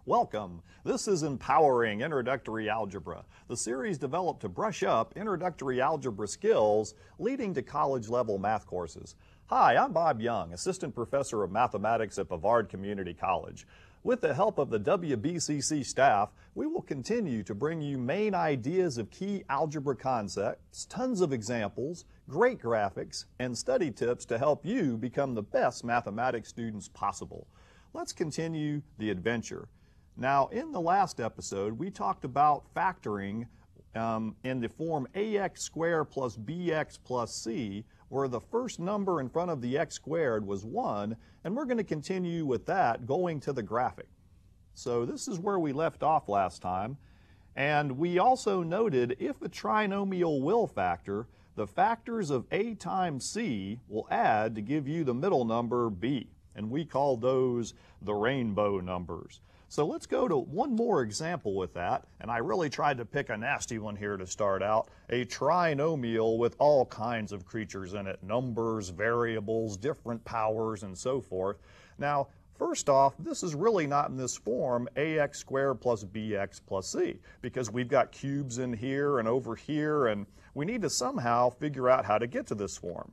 Welcome. This is Empowering Introductory Algebra, the series developed to brush up introductory algebra skills leading to college-level math courses. Hi, I'm Bob Young, Assistant Professor of Mathematics at Bavard Community College. With the help of the WBCC staff, we will continue to bring you main ideas of key algebra concepts, tons of examples, great graphics, and study tips to help you become the best mathematics students possible. Let's continue the adventure. Now, in the last episode, we talked about factoring in the form ax squared plus bx plus c, where the first number in front of the x squared was 1, and we're going to continue with that going to the graphic. So this is where we left off last time, and we also noted if a trinomial will factor, the factors of a times c will add to give you the middle number b, and we call those the rainbow numbers. So let's go to one more example with that, and I really tried to pick a nasty one here to start out, a trinomial with all kinds of creatures in it, numbers, variables, different powers, and so forth. Now, first off, this is really not in this form, ax squared plus bx plus c, because we've got cubes in here and over here, and we need to somehow figure out how to get to this form.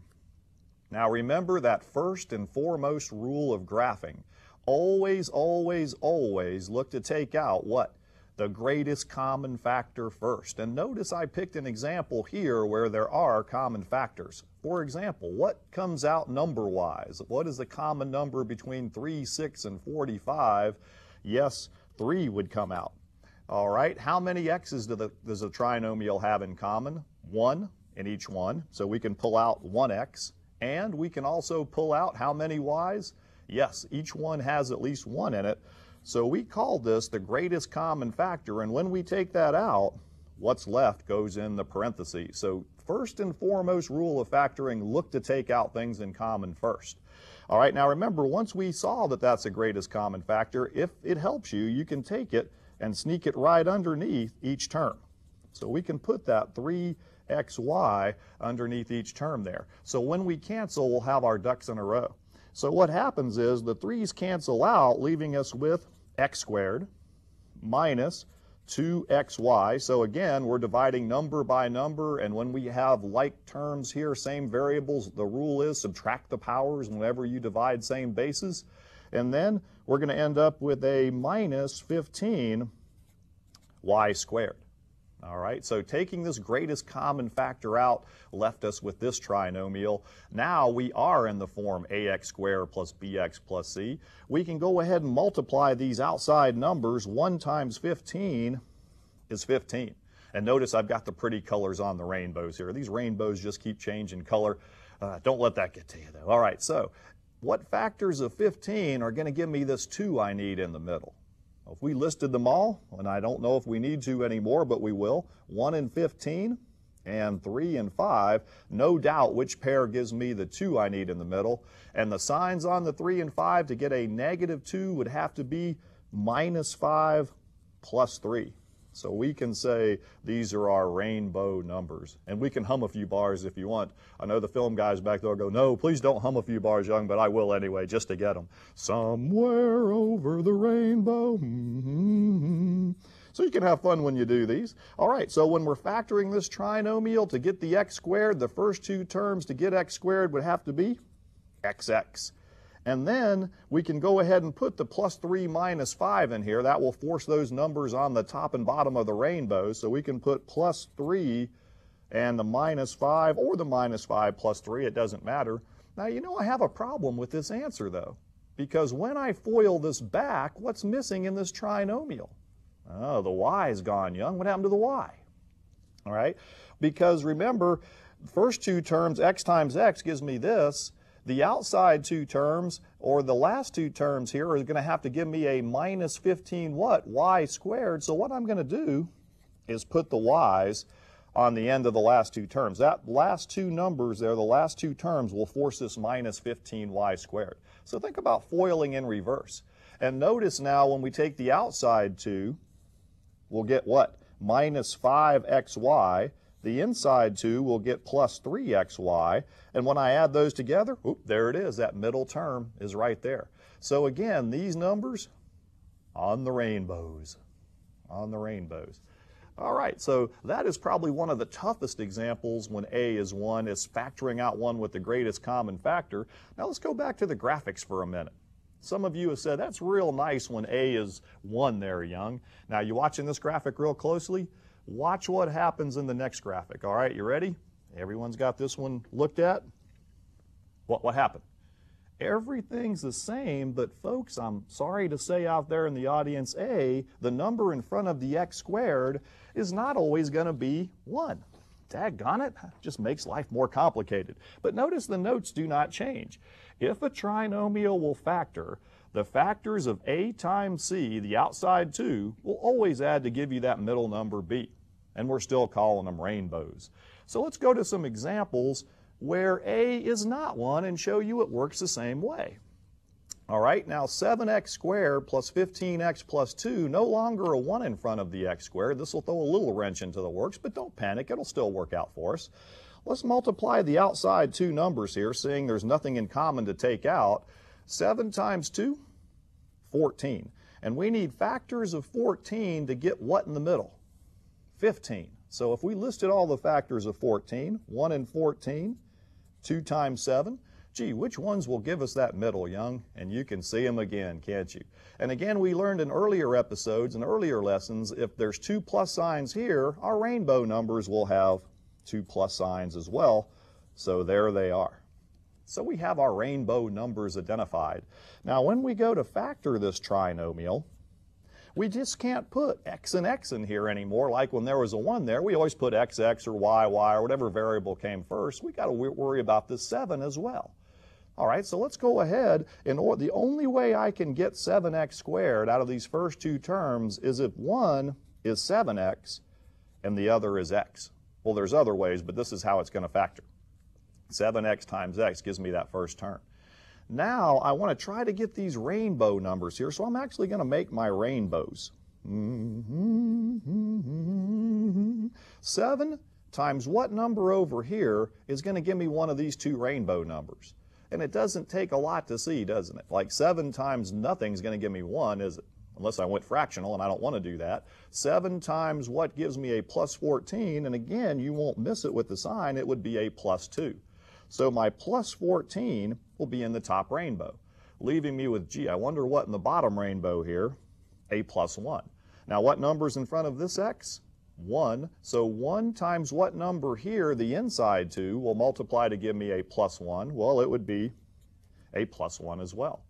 Now remember that first and foremost rule of graphing. Always, always, always look to take out what? The greatest common factor first. And notice I picked an example here where there are common factors. For example, what comes out number-wise? What is the common number between 3, 6, and 45? Yes, 3 would come out. All right, how many x's does a trinomial have in common? 1 in each one. So we can pull out 1x. And we can also pull out how many y's? Yes, each one has at least 1 in it. So we call this the greatest common factor, and when we take that out, what's left goes in the parentheses. So first and foremost rule of factoring, look to take out things in common first. All right, now remember, once we saw that that's the greatest common factor, if it helps you, you can take it and sneak it right underneath each term. So we can put that 3xy underneath each term there. So when we cancel, we'll have our ducks in a row. So what happens is the 3's cancel out, leaving us with x squared minus 2xy. So again, we're dividing number by number, and when we have like terms here, same variables, the rule is subtract the powers whenever you divide same bases. And then we're going to end up with a minus 15y squared. All right, so taking this greatest common factor out left us with this trinomial. Now we are in the form ax squared plus bx plus c. We can go ahead and multiply these outside numbers. 1 times 15 is 15. And notice I've got the pretty colors on the rainbows here. These rainbows just keep changing color. Don't let that get to you, though. All right, so what factors of 15 are going to give me this 2 I need in the middle? If we listed them all, and I don't know if we need to anymore, but we will, 1 and 15 and 3 and 5, no doubt which pair gives me the 2 I need in the middle. And the signs on the 3 and 5 to get a negative 2 would have to be minus 5 plus 3. So we can say these are our rainbow numbers. And we can hum a few bars if you want. I know the film guys back there go, no, please don't hum a few bars, Young, but I will anyway, just to get them. Somewhere over the rainbow. So you can have fun when you do these. All right, so when we're factoring this trinomial to get the x squared, the first 2 terms to get x squared would have to be xx. And then we can go ahead and put the plus 3 minus 5 in here. That will force those numbers on the top and bottom of the rainbow. So we can put plus 3 and the minus 5, or the minus 5 plus 3. It doesn't matter. Now, you know, I have a problem with this answer, though, because when I FOIL this back, what's missing in this trinomial? Oh, the y is gone, Young. What happened to the y? All right, because remember, the first 2 terms, x times x, gives me this. The outside 2 terms, or the last 2 terms here, are going to have to give me a minus 15 what? Y squared. So what I'm going to do is put the y's on the end of the last 2 terms. That last 2 numbers there, the last 2 terms, will force this minus 15y squared. So think about FOILing in reverse. And notice now when we take the outside 2, will get what? Minus 5xy. The inside 2 will get plus 3xy. And when I add those together, there it is. That middle term is right there. So again, these numbers on the rainbows. On the rainbows. All right, so that is probably one of the toughest examples when a is 1, is factoring out 1 with the greatest common factor. Now let's go back to the graphics for a minute. Some of you have said, that's real nice when a is 1 there, Young. Now, you watching this graphic real closely? Watch what happens in the next graphic. All right, you ready? Everyone's got this one looked at? What happened? Everything's the same, but folks, I'm sorry to say out there in the audience, a, the number in front of the x squared is not always going to be 1. Daggone it, just makes life more complicated. But notice the notes do not change. If a trinomial will factor, the factors of a times c, the outside 2, will always add to give you that middle number b. And we're still calling them rainbows. So let's go to some examples where a is not 1 and show you it works the same way. All right, now 7x squared plus 15x plus 2, no longer a 1 in front of the x squared. This will throw a little wrench into the works, but don't panic, it'll still work out for us. Let's multiply the outside 2 numbers here, seeing there's nothing in common to take out. 7 times 2, 14. And we need factors of 14 to get what in the middle? 15. So if we listed all the factors of 14, 1 and 14, 2 times 7, gee, which ones will give us that middle, Young? And you can see them again, can't you? And again, we learned in earlier episodes and earlier lessons, if there's 2 plus signs here, our rainbow numbers will have 2 plus signs as well. So there they are. So we have our rainbow numbers identified. Now, when we go to factor this trinomial, we just can't put x and x in here anymore. Like when there was a 1 there, we always put xx or yy or whatever variable came first. We got to worry about this 7 as well. All right, so let's go ahead. The only way I can get 7x squared out of these first 2 terms is if one is 7x and the other is x. Well, there's other ways, but this is how it's going to factor. 7x times x gives me that first term. Now, I want to try to get these rainbow numbers here, so I'm actually going to make my rainbows. 7 times what number over here is going to give me one of these 2 rainbow numbers? And it doesn't take a lot to see, doesn't it? Like 7 times nothing is going to give me 1, is it? Unless I went fractional, and I don't want to do that. 7 times what gives me a plus 14, and again, you won't miss it with the sign, it would be a plus 2. So my plus 14 will be in the top rainbow, leaving me with, gee, I wonder what in the bottom rainbow here, a plus 1. Now what number's in front of this x? 1. So 1 times what number here, the inside 2, will multiply to give me a plus 1? Well, it would be a plus 1 as well.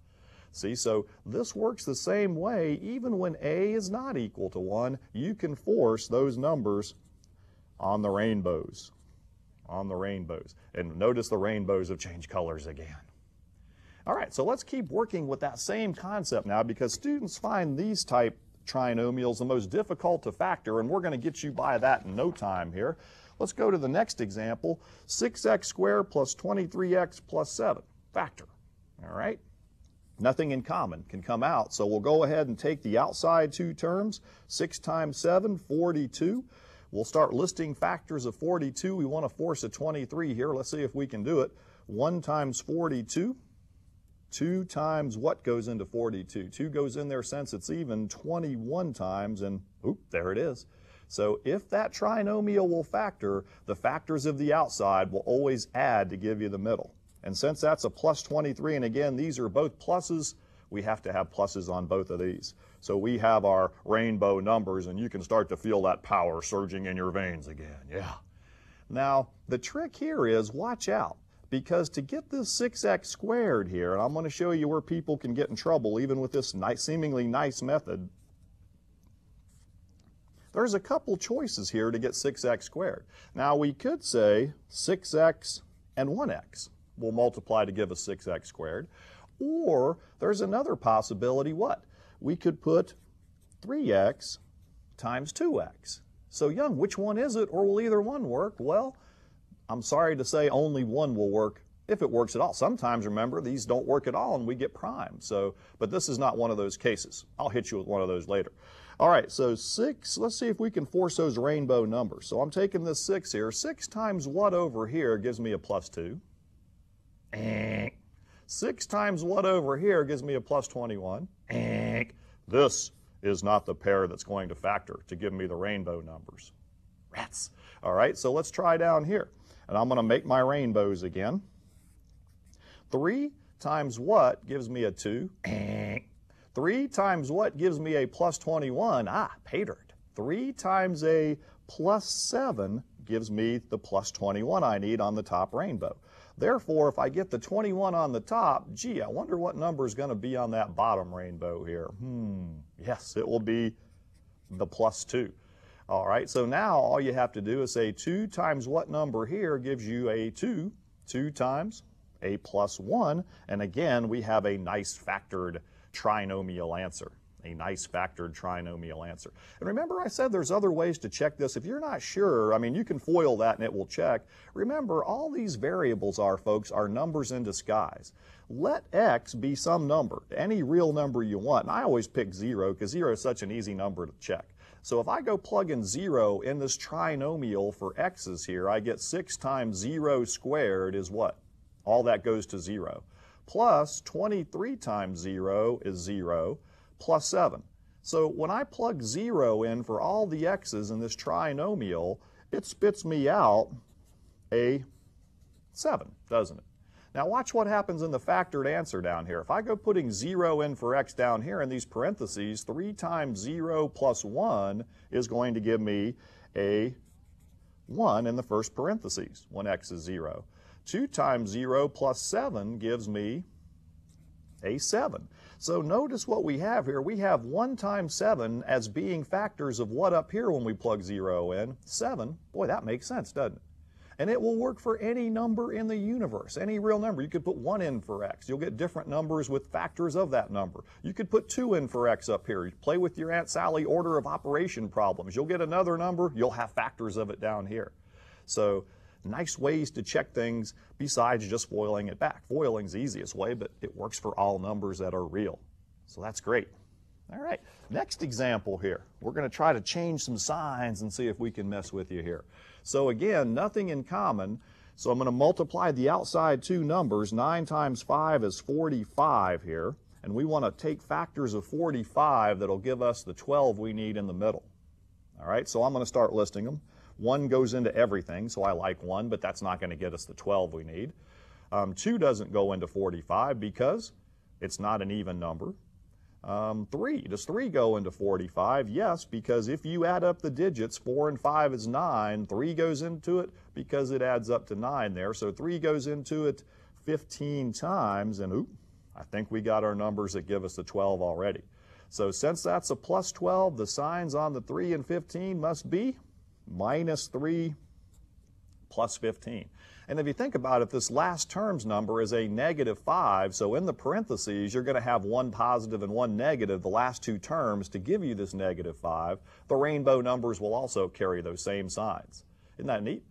See, so this works the same way. Even when a is not equal to 1, you can force those numbers on the rainbows. On the rainbows. And notice the rainbows have changed colors again. All right, so let's keep working with that same concept now, because students find these type trinomials the most difficult to factor, and we're going to get you by that in no time here. Let's go to the next example. 6x squared plus 23x plus 7. Factor. All right. Nothing in common can come out, so we'll go ahead and take the outside 2 terms. 6 times 7, 42. We'll start listing factors of 42. We want to force a 23 here. Let's see if we can do it. 1 times 42. 2 times what goes into 42? 2 goes in there since it's even 21 times, and there it is. So if that trinomial will factor, the factors of the outside will always add to give you the middle. And since that's a plus 23, and again, these are both pluses, we have to have pluses on both of these. So we have our rainbow numbers, and you can start to feel that power surging in your veins again. Yeah. Now, the trick here is, watch out, because to get this 6x squared here, and I'm going to show you where people can get in trouble even with this seemingly nice method, there's a couple choices here to get 6x squared. Now, we could say 6x and 1x will multiply to give us 6x squared. Or there's another possibility, what? We could put 3x times 2x. So Young, which one is it, or will either one work? Well, I'm sorry to say only one will work if it works at all. Sometimes, remember, these don't work at all and we get prime. But this is not one of those cases. I'll hit you with one of those later. All right, so 6, let's see if we can force those rainbow numbers. So I'm taking this 6 here. 6 times what over here gives me a plus 2? 6 times what over here gives me a plus 21? This is not the pair that's going to factor to give me the rainbow numbers. Rats. All right, so let's try down here. And I'm going to make my rainbows again. 3 times what gives me a 2? 3 times what gives me a plus 21? Pay dirt. 3 times a plus 7 gives me the plus 21 I need on the top rainbow. Therefore, if I get the 21 on the top, gee, I wonder what number is going to be on that bottom rainbow here. Yes, it will be the plus 2. All right, so now all you have to do is say 2 times what number here gives you a 2. 2 times a plus 1. And again, we have a nice factored trinomial answer. A nice factored trinomial answer. And remember I said there's other ways to check this. If you're not sure, I mean, you can FOIL that and it will check. Remember, all these variables folks, are numbers in disguise. Let x be some number, any real number you want. And I always pick 0 because 0 is such an easy number to check. So if I go plug in 0 in this trinomial for x's here, I get 6 times 0 squared is what? All that goes to 0. Plus 23 times 0 is 0. Plus 7. So when I plug 0 in for all the x's in this trinomial, it spits me out a 7, doesn't it? Now watch what happens in the factored answer down here. If I go putting 0 in for x down here in these parentheses, 3 times 0 plus 1 is going to give me a 1 in the first parentheses when x is 0. 2 times 0 plus 7 gives me a 7. So notice what we have here. We have 1 times 7 as being factors of what up here when we plug 0 in? 7. Boy, that makes sense, doesn't it? And it will work for any number in the universe, any real number. You could put 1 in for x. You'll get different numbers with factors of that number. You could put 2 in for x up here. You play with your Aunt Sally order of operation problems. You'll get another number. You'll have factors of it down here. So nice ways to check things besides just foiling it back. Foiling's the easiest way, but it works for all numbers that are real. So that's great. All right, next example here. We're going to try to change some signs and see if we can mess with you here. So again, nothing in common. So I'm going to multiply the outside two numbers. 9 times 5 is 45 here. And we want to take factors of 45 that'll give us the 12 we need in the middle. All right, so I'm going to start listing them. 1 goes into everything, so I like 1, but that's not going to get us the 12 we need. 2 doesn't go into 45 because it's not an even number. 3, does 3 go into 45? Yes, because if you add up the digits, 4 and 5 is 9. 3 goes into it because it adds up to 9 there. So 3 goes into it 15 times, and I think we got our numbers that give us the 12 already. So since that's a plus 12, the signs on the 3 and 15 must be minus 3 plus 15. And if you think about it, this last term's number is a negative 5, so in the parentheses you're going to have 1 positive and 1 negative, the last two terms, to give you this negative 5. The rainbow numbers will also carry those same signs. Isn't that neat?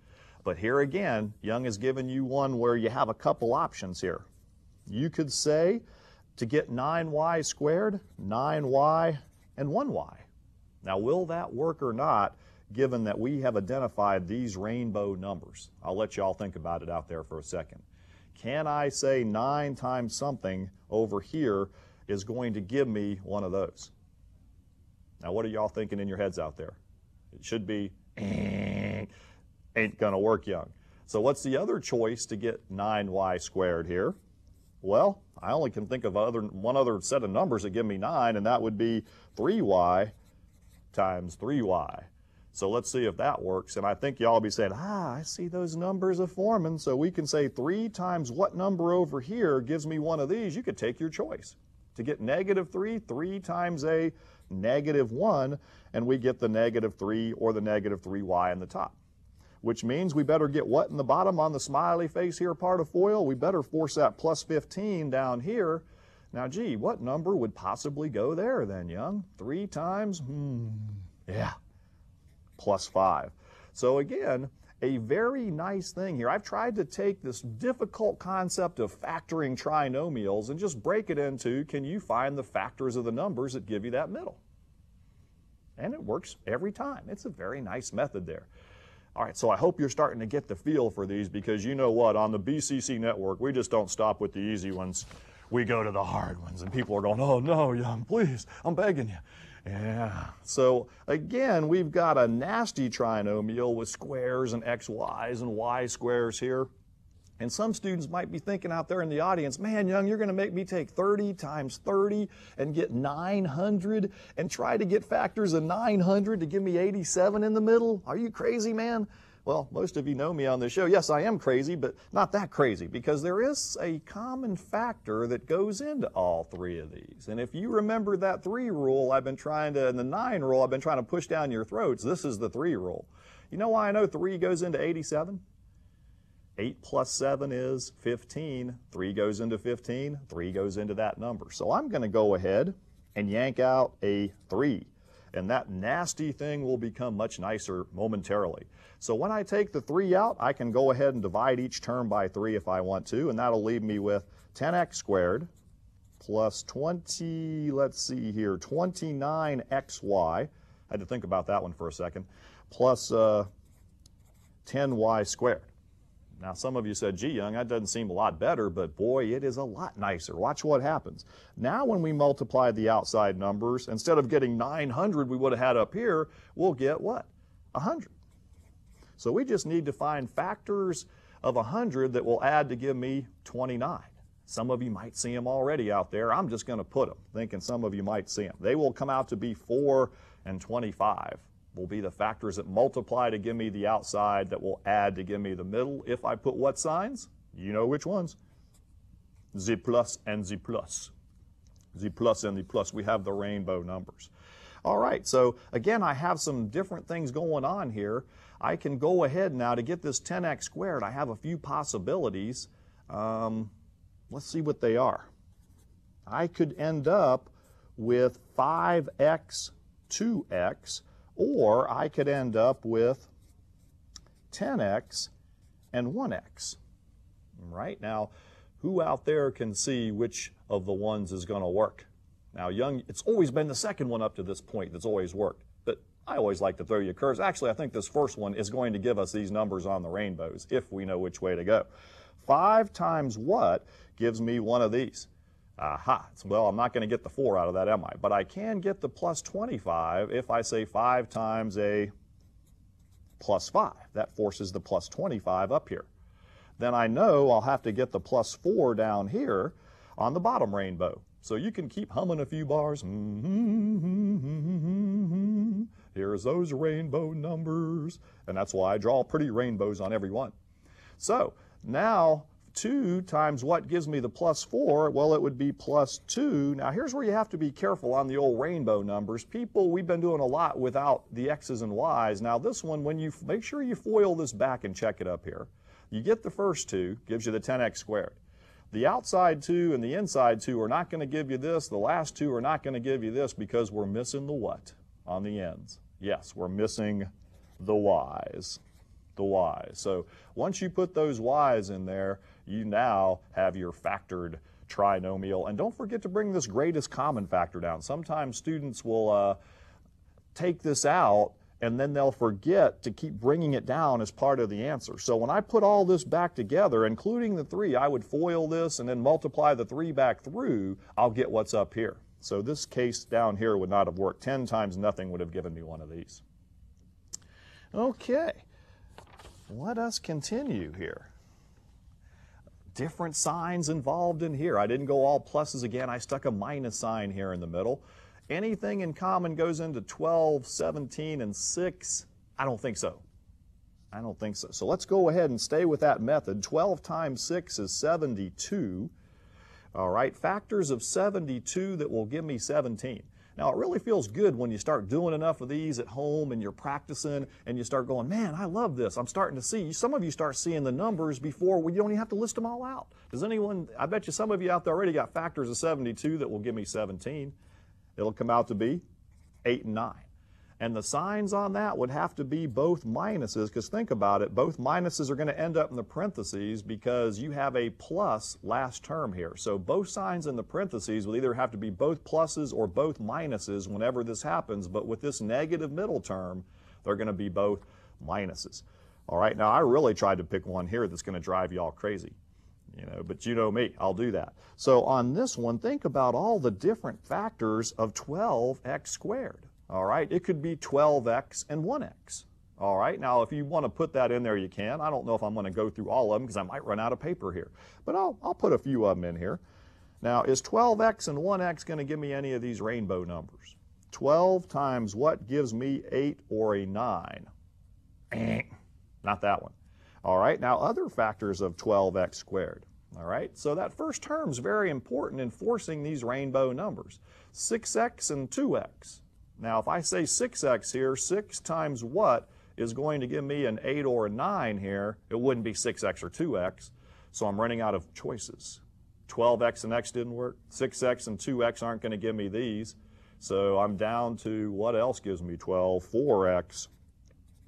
But here again, Young has given you one where you have a couple options here. You could say, to get 9y squared, 9y and 1y. Now will that work or not, given that we have identified these rainbow numbers? I'll let you all think about it out there for a second. Can I say 9 times something over here is going to give me one of those? Now what are y'all thinking in your heads out there? It should be, ain't gonna work, Young. So what's the other choice to get 9y squared here? Well, I only can think of one other set of numbers that give me 9, and that would be 3y times 3y. So let's see if that works. And I think y'all will be saying, I see those numbers are forming. So we can say 3 times what number over here gives me one of these. You could take your choice. To get negative 3, 3 times a negative 1, and we get the negative 3 or the negative 3y in the top. Which means we better get what in the bottom on the smiley face here part of FOIL? We better force that plus 15 down here. Now, gee, what number would possibly go there then, Young? 3 times, yeah, plus 5. So again, a very nice thing here. I've tried to take this difficult concept of factoring trinomials and just break it into, can you find the factors of the numbers that give you that middle? And it works every time. It's a very nice method there. All right, so I hope you're starting to get the feel for these, because you know what, on the BCC network, we just don't stop with the easy ones. We go to the hard ones, and people are going, oh no, Young, please, I'm begging you. Yeah, so again, we've got a nasty trinomial with squares and xy's and y squares here. And some students might be thinking out there in the audience, man, Young, you're going to make me take 30 times 30 and get 900 and try to get factors of 900 to give me 87 in the middle? Are you crazy, man? Well, most of you know me on this show. Yes, I am crazy, but not that crazy, because there is a common factor that goes into all three of these. And if you remember that 3 rule and the 9 rule I've been trying to push down your throats, this is the 3 rule. You know why I know 3 goes into 87? 8 plus 7 is 15. 3 goes into 15. 3 goes into that number. So I'm going to go ahead and yank out a 3. And that nasty thing will become much nicer momentarily. So when I take the 3 out, I can go ahead and divide each term by 3 if I want to, and that'll leave me with 10x squared plus 20, let's see here, 29xy. I had to think about that one for a second, plus 10y squared. Now, some of you said, gee, Young, that doesn't seem a lot better, but boy, it is a lot nicer. Watch what happens. Now, when we multiply the outside numbers, instead of getting 900 we would have had up here, we'll get what? 100. So we just need to find factors of 100 that will add to give me 29. Some of you might see them already out there. I'm just going to put them, thinking some of you might see them. They will come out to be 4 and 25. Will be the factors that multiply to give me the outside that will add to give me the middle. If I put what signs? You know which ones. Z plus and Z plus. Z plus and Z plus. We have the rainbow numbers. All right, so again, I have some different things going on here. I can go ahead now to get this 10x squared. I have a few possibilities. Let's see what they are. I could end up with 5x 2x, or I could end up with 10x and 1x. Right now, who out there can see which of the ones is going to work? Now, Young, it's always been the second one up to this point that's always worked. But I always like to throw you curves. Actually, I think this first one is going to give us these numbers on the rainbows, if we know which way to go. 5 times what gives me one of these? Aha. Well, I'm not going to get the 4 out of that, am I? But I can get the plus 25 if I say 5 times a plus 5. That forces the plus 25 up here. Then I know I'll have to get the plus 4 down here on the bottom rainbow. So you can keep humming a few bars. Here's those rainbow numbers. And that's why I draw pretty rainbows on every one. So now 2 times what gives me the plus 4? Well, it would be plus 2. Now here's where you have to be careful on the old rainbow numbers. People, we've been doing a lot without the x's and y's. Now this one, when you make sure you FOIL this back and check it up here, you get the first 2, gives you the 10x squared. The outside 2 and the inside 2 are not going to give you this. The last 2 are not going to give you this because we're missing the what on the ends? Yes, we're missing the y's. The y's. So once you put those y's in there, you now have your factored trinomial. And don't forget to bring this greatest common factor down. Sometimes students will take this out and then they'll forget to keep bringing it down as part of the answer. So when I put all this back together, including the 3, I would FOIL this and then multiply the 3 back through, I'll get what's up here. So this case down here would not have worked. 10 times nothing would have given me one of these. Okay, let us continue here. Different signs involved in here. I didn't go all pluses again. I stuck a minus sign here in the middle. Anything in common goes into 12, 17, and 6? I don't think so. I don't think so. So let's go ahead and stay with that method. 12 times 6 is 72. All right, factors of 72 that will give me 17. Now, it really feels good when you start doing enough of these at home and you're practicing and you start going, man, I love this. I'm starting to see. Some of you start seeing the numbers before you don't even have to list them all out. Does anyone, I bet you some of you out there already got factors of 72 that will give me 17. It'll come out to be 8 and 9. And the signs on that would have to be both minuses, because think about it, both minuses are going to end up in the parentheses because you have a plus last term here. So both signs in the parentheses will either have to be both pluses or both minuses whenever this happens, but with this negative middle term, they're going to be both minuses. All right, now I really tried to pick one here that's going to drive you all crazy. But you know me, I'll do that. So on this one, think about all the different factors of 12x squared. All right, it could be 12x and 1x. All right, now if you want to put that in there, you can. I don't know if I'm going to go through all of them because I might run out of paper here. But I'll put a few of them in here. Now, is 12x and 1x going to give me any of these rainbow numbers? 12 times what gives me 8 or a 9? Not that one. All right, now other factors of 12x squared. All right, so that first term is very important in forcing these rainbow numbers. 6x and 2x. Now, if I say 6x here, 6 times what is going to give me an 8 or a 9 here? It wouldn't be 6x or 2x, so I'm running out of choices. 12x and x didn't work. 6x and 2x aren't going to give me these, so I'm down to what else gives me 12? 4x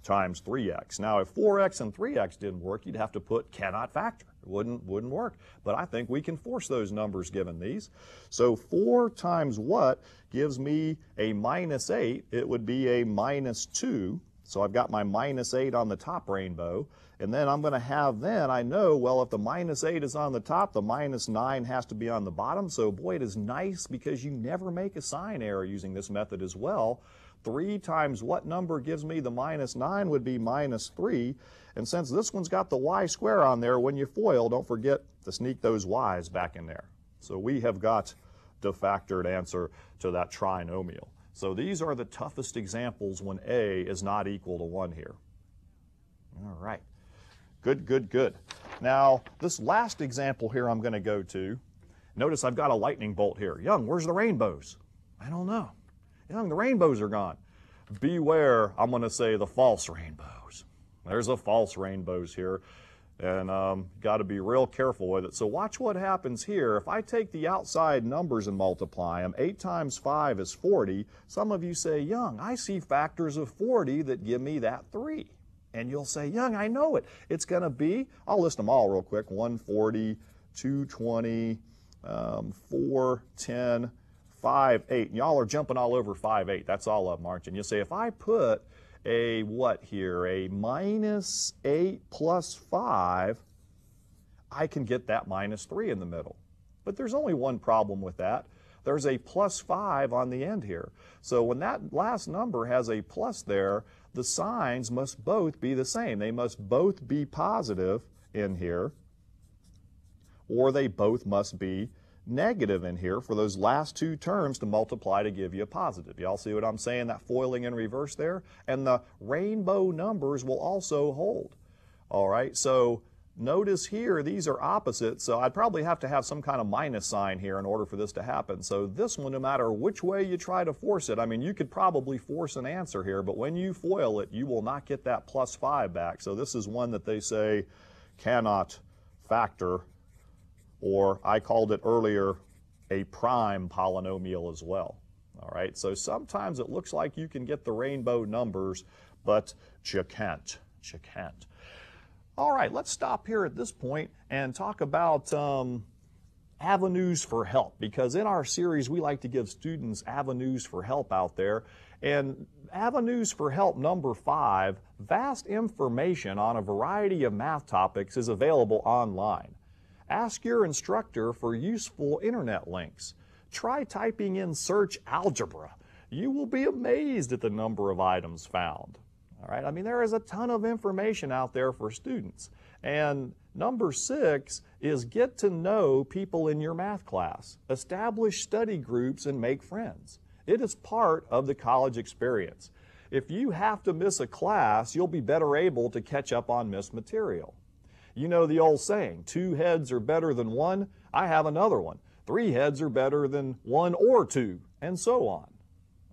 times 3x. Now, if 4x and 3x didn't work, you'd have to put cannot factor. It wouldn't work. But I think we can force those numbers given these. So 4 times what gives me a minus 8? It would be a minus 2. So I've got my minus 8 on the top rainbow. And then I'm going to have I know, well, if the minus 8 is on the top, the minus 9 has to be on the bottom. So boy, it is nice because you never make a sign error using this method as well. 3 times what number gives me the minus 9 would be minus 3. And since this one's got the y square on there, when you FOIL, don't forget to sneak those y's back in there. So we have got the factored answer to that trinomial. So these are the toughest examples when a is not equal to 1 here. All right. Good, good, good. Now, this last example here I'm going to go to, notice I've got a lightning bolt here. Young, where's the rainbows? I don't know. Young, the rainbows are gone. Beware, I'm going to say the false rainbows. There's the false rainbows here, and got to be real careful with it. So watch what happens here. If I take the outside numbers and multiply them, 8 times 5 is 40. Some of you say, Young, I see factors of 40 that give me that 3. And you'll say, Young, I know it. It's going to be, I'll list them all real quick, 140, 220, 410, 5, 8. And y'all are jumping all over 5, 8. That's all of them, aren't you? And you'll say, if I put a what here, a minus 8 plus 5, I can get that minus 3 in the middle. But there's only one problem with that. There's a plus 5 on the end here. So when that last number has a plus there, the signs must both be the same. They must both be positive in here, or they both must be negative in here for those last two terms to multiply to give you a positive. Y'all see what I'm saying? That foiling in reverse there? And the rainbow numbers will also hold. All right, so notice here, these are opposites, so I'd probably have to have some kind of minus sign here in order for this to happen. So this one, no matter which way you try to force it, I mean, you could probably force an answer here, but when you FOIL it, you will not get that plus 5 back. So this is one that they say cannot factor, or I called it earlier a prime polynomial as well. All right, so sometimes it looks like you can get the rainbow numbers, but you can't. You can't. All right, let's stop here at this point and talk about avenues for help, because in our series we like to give students avenues for help out there. And avenues for help number 5, vast information on a variety of math topics is available online. Ask your instructor for useful internet links. Try typing in search algebra. You will be amazed at the number of items found. All right, I mean, there is a ton of information out there for students. And number 6 is get to know people in your math class. Establish study groups and make friends. It is part of the college experience. If you have to miss a class, you'll be better able to catch up on missed material. You know the old saying, 2 heads are better than 1. I have another one. 3 heads are better than 1 or 2, and so on.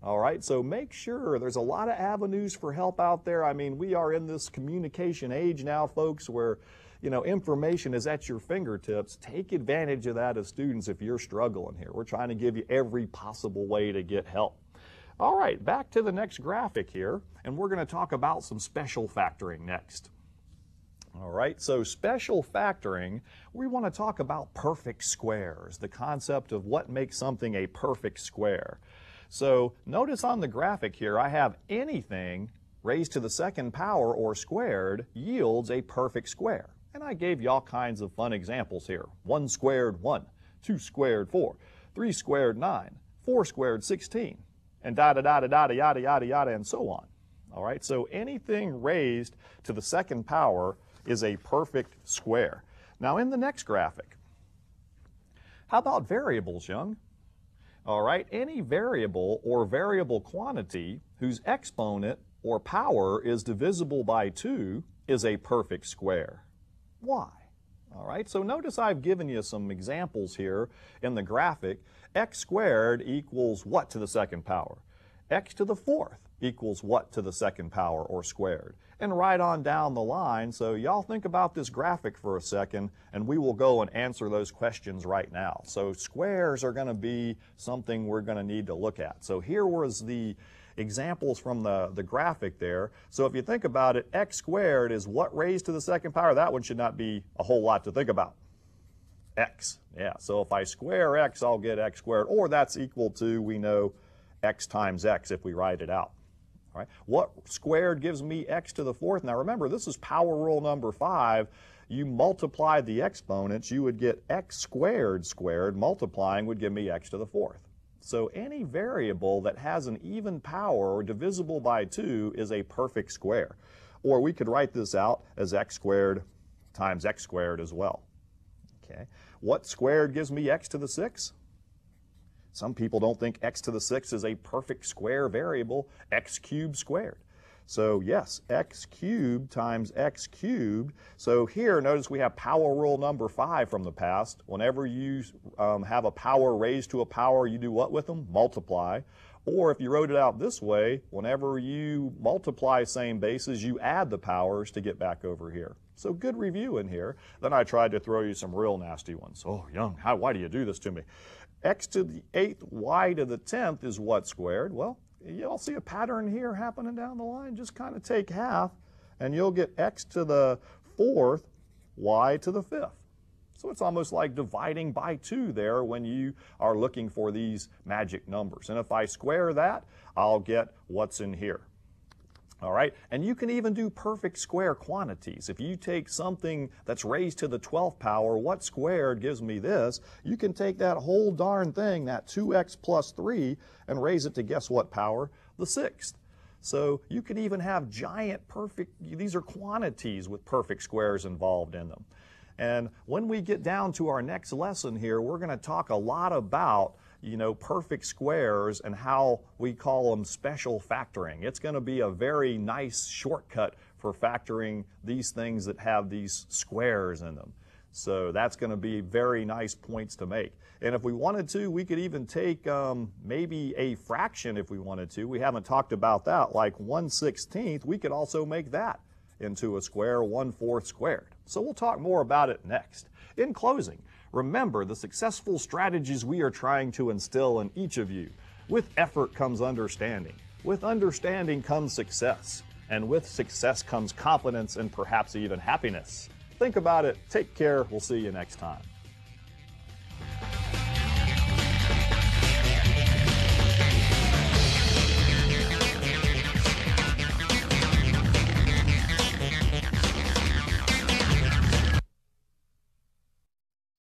All right, so make sure there's a lot of avenues for help out there. I mean, we are in this communication age now, folks, where, you know, information is at your fingertips. Take advantage of that as students if you're struggling here. We're trying to give you every possible way to get help. All right, back to the next graphic here, and we're going to talk about some special factoring next. All right, so special factoring, we want to talk about perfect squares, the concept of what makes something a perfect square. So notice on the graphic here, I have anything raised to the second power or squared yields a perfect square. And I gave you all kinds of fun examples here. 1 squared 1, 2 squared 4, 3 squared 9, 4 squared 16, and yada, yada, and so on. All right, so anything raised to the second power is a perfect square. Now in the next graphic, how about variables, Young? All right, any variable or variable quantity whose exponent or power is divisible by 2 is a perfect square. Why? All right, so notice I've given you some examples here in the graphic. X squared equals what to the second power? X to the fourth equals what to the second power or squared? And right on down the line, so y'all think about this graphic for a second and we will go and answer those questions right now. So squares are going to be something we're going to need to look at. So here was the examples from the graphic there. So if you think about it, x squared is what raised to the second power? That one should not be a whole lot to think about. X. Yeah, so if I square x, I'll get x squared, or that's equal to, we know, x times x if we write it out. All right. What squared gives me x to the fourth? Now remember, this is power rule number 5. You multiply the exponents, you would get x squared squared. Multiplying would give me x to the fourth. So any variable that has an even power or divisible by 2 is a perfect square. Or we could write this out as x squared times x squared as well. Okay. What squared gives me x to the 6? Some people don't think x to the 6 is a perfect square variable, x cubed squared. So yes, x cubed times x cubed. So here, notice we have power rule number 5 from the past. Whenever you have a power raised to a power, you do what with them? Multiply. Or if you wrote it out this way, whenever you multiply same bases, you add the powers to get back over here. So good review in here. Then I tried to throw you some real nasty ones. Oh, Young, why do you do this to me? X to the 8th, y to the 10th is what squared? Well, you'll see a pattern here happening down the line. Just kind of take half, and you'll get x to the 4th, y to the 5th. So it's almost like dividing by 2 there when you are looking for these magic numbers. And if I square that, I'll get what's in here. All right, and you can even do perfect square quantities. If you take something that's raised to the 12th power, what squared gives me this? You can take that whole darn thing, that 2x plus 3, and raise it to guess what power? The 6th. So you can even have giant perfect, these are quantities with perfect squares involved in them. And when we get down to our next lesson here, we're going to talk a lot about perfect squares and how we call them special factoring. It's going to be a very nice shortcut for factoring these things that have these squares in them. So that's going to be very nice points to make. And if we wanted to, we could even take maybe a fraction if we wanted to. We haven't talked about that, like 1/16. We could also make that into a square, 1/4 squared. So we'll talk more about it next. In closing, remember the successful strategies we are trying to instill in each of you. With effort comes understanding. With understanding comes success. And with success comes confidence and perhaps even happiness. Think about it. Take care. We'll see you next time.